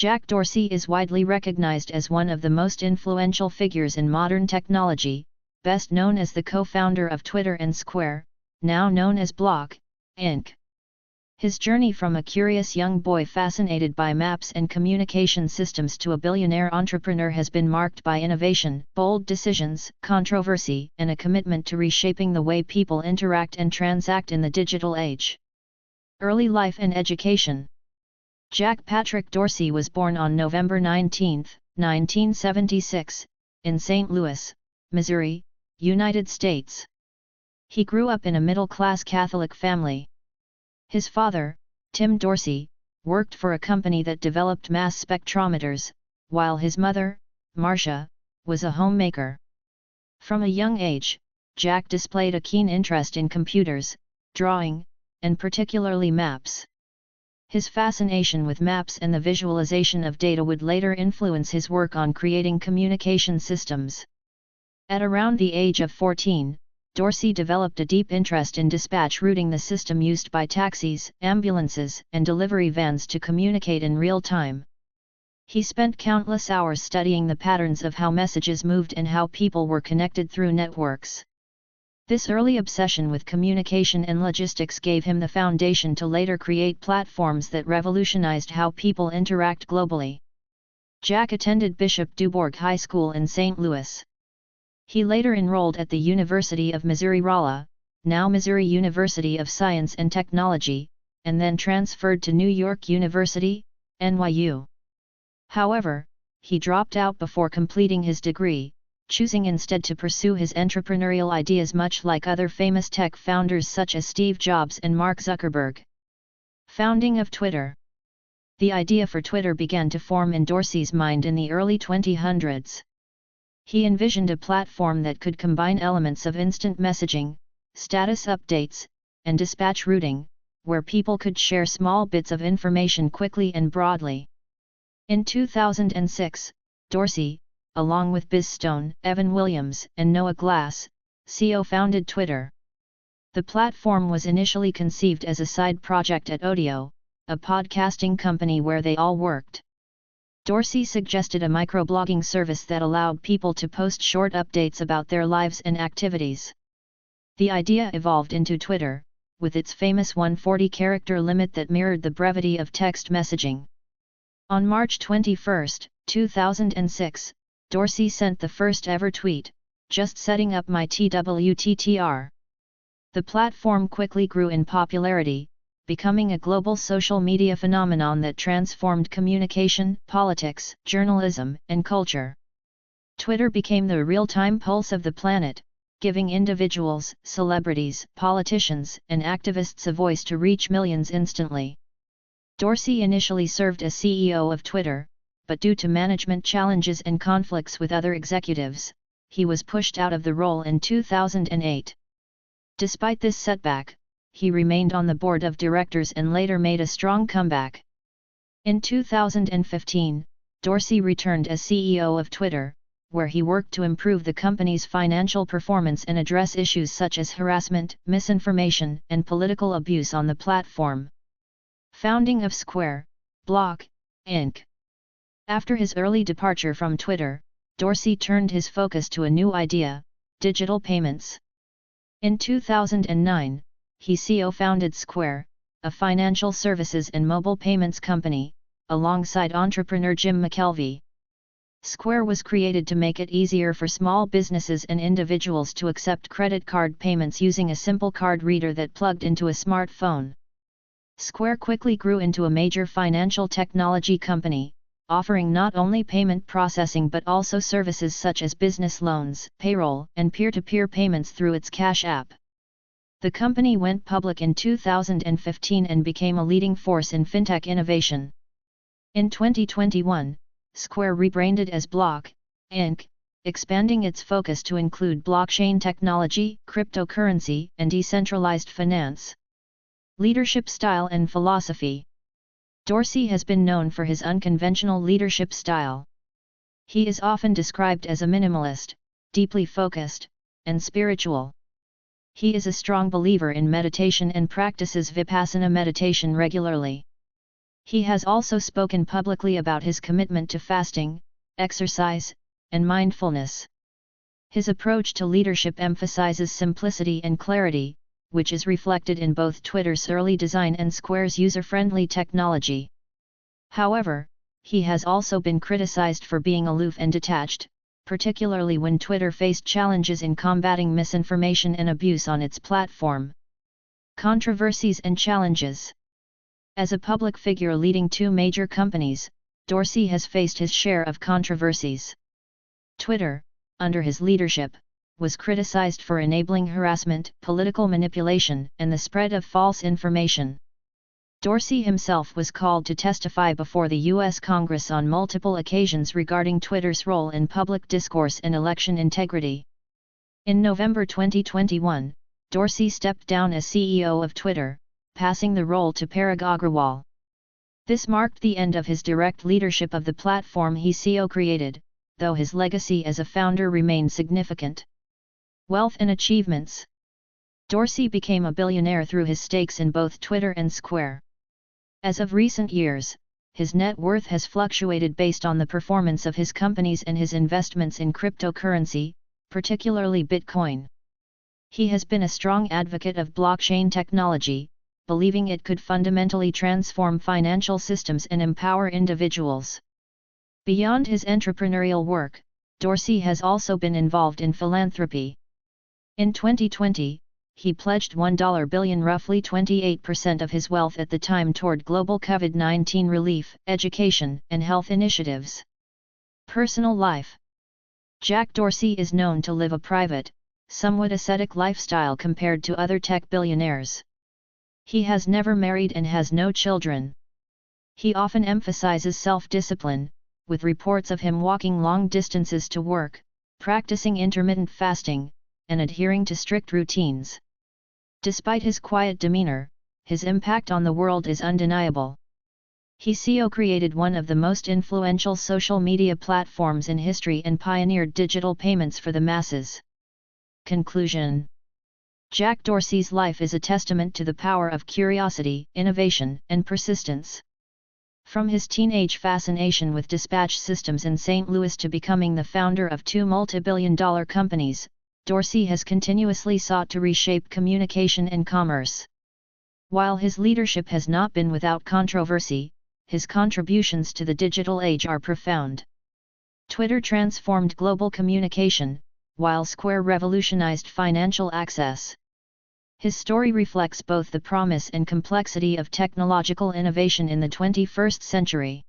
Jack Dorsey is widely recognized as one of the most influential figures in modern technology, best known as the co-founder of Twitter and Square, now known as Block, Inc. His journey from a curious young boy fascinated by maps and communication systems to a billionaire entrepreneur has been marked by innovation, bold decisions, controversy, and a commitment to reshaping the way people interact and transact in the digital age. Early life and education. Jack Patrick Dorsey was born on November 19, 1976, in St. Louis, Missouri, United States. He grew up in a middle-class Catholic family. His father, Tim Dorsey, worked for a company that developed mass spectrometers, while his mother, Marcia, was a homemaker. From a young age, Jack displayed a keen interest in computers, drawing, and particularly maps. His fascination with maps and the visualization of data would later influence his work on creating communication systems. At around the age of 14, Dorsey developed a deep interest in dispatch routing, the system used by taxis, ambulances, and delivery vans to communicate in real time. He spent countless hours studying the patterns of how messages moved and how people were connected through networks. This early obsession with communication and logistics gave him the foundation to later create platforms that revolutionized how people interact globally. Jack attended Bishop Dubourg High School in St. Louis. He later enrolled at the University of Missouri-Rolla, now Missouri University of Science and Technology, and then transferred to New York University, NYU. However, he dropped out before completing his degree, choosing instead to pursue his entrepreneurial ideas, much like other famous tech founders such as Steve Jobs and Mark Zuckerberg. Founding of Twitter. The idea for Twitter began to form in Dorsey's mind in the early 2000s. He envisioned a platform that could combine elements of instant messaging, status updates, and dispatch routing, where people could share small bits of information quickly and broadly. In 2006, Dorsey, along with Biz Stone, Evan Williams, and Noah Glass, co-founded Twitter. The platform was initially conceived as a side project at Audio, a podcasting company where they all worked. Dorsey suggested a microblogging service that allowed people to post short updates about their lives and activities. The idea evolved into Twitter, with its famous 140-character limit that mirrored the brevity of text messaging. On March 21, 2006, Dorsey sent the first ever tweet, "Just setting up my TWTTR." The platform quickly grew in popularity, becoming a global social media phenomenon that transformed communication, politics, journalism, and culture. Twitter became the real-time pulse of the planet, giving individuals, celebrities, politicians, and activists a voice to reach millions instantly. Dorsey initially served as CEO of Twitter, but due to management challenges and conflicts with other executives, he was pushed out of the role in 2008. Despite this setback, he remained on the board of directors and later made a strong comeback. In 2015, Dorsey returned as CEO of Twitter, where he worked to improve the company's financial performance and address issues such as harassment, misinformation, and political abuse on the platform. Founding of Square, Block, Inc. After his early departure from Twitter, Dorsey turned his focus to a new idea: digital payments. In 2009, he co-founded Square, a financial services and mobile payments company, alongside entrepreneur Jim McKelvey. Square was created to make it easier for small businesses and individuals to accept credit card payments using a simple card reader that plugged into a smartphone. Square quickly grew into a major financial technology company, offering not only payment processing but also services such as business loans, payroll, and peer-to-peer payments through its Cash app. The company went public in 2015 and became a leading force in fintech innovation. In 2021, Square rebranded as Block, Inc., expanding its focus to include blockchain technology, cryptocurrency, and decentralized finance. Leadership style and philosophy. Dorsey has been known for his unconventional leadership style. He is often described as a minimalist, deeply focused, and spiritual. He is a strong believer in meditation and practices Vipassana meditation regularly. He has also spoken publicly about his commitment to fasting, exercise, and mindfulness. His approach to leadership emphasizes simplicity and clarity, which is reflected in both Twitter's early design and Square's user-friendly technology. However, he has also been criticized for being aloof and detached, particularly when Twitter faced challenges in combating misinformation and abuse on its platform. Controversies and challenges. As a public figure leading two major companies, Dorsey has faced his share of controversies. Twitter, under his leadership, was criticized for enabling harassment, political manipulation, and the spread of false information. Dorsey himself was called to testify before the U.S. Congress on multiple occasions regarding Twitter's role in public discourse and election integrity. In November 2021, Dorsey stepped down as CEO of Twitter, passing the role to Parag Agrawal. This marked the end of his direct leadership of the platform he co-created, though his legacy as a founder remained significant. Wealth and achievements. Dorsey became a billionaire through his stakes in both Twitter and Square. As of recent years, his net worth has fluctuated based on the performance of his companies and his investments in cryptocurrency, particularly Bitcoin. He has been a strong advocate of blockchain technology, believing it could fundamentally transform financial systems and empower individuals. Beyond his entrepreneurial work, Dorsey has also been involved in philanthropy. In 2020, he pledged $1 billion, roughly 28% of his wealth at the time, toward global COVID-19 relief, education, and health initiatives. Personal life. Jack Dorsey is known to live a private, somewhat ascetic lifestyle compared to other tech billionaires. He has never married and has no children. He often emphasizes self-discipline, with reports of him walking long distances to work, practicing intermittent fasting, and adhering to strict routines. Despite his quiet demeanor, his impact on the world is undeniable. He co-created one of the most influential social media platforms in history and pioneered digital payments for the masses. Conclusion. Jack Dorsey's life is a testament to the power of curiosity, innovation, and persistence. From his teenage fascination with dispatch systems in St. Louis to becoming the founder of two multi-billion-dollar companies, Dorsey has continuously sought to reshape communication and commerce. While his leadership has not been without controversy, his contributions to the digital age are profound. Twitter transformed global communication, while Square revolutionized financial access. His story reflects both the promise and complexity of technological innovation in the 21st century.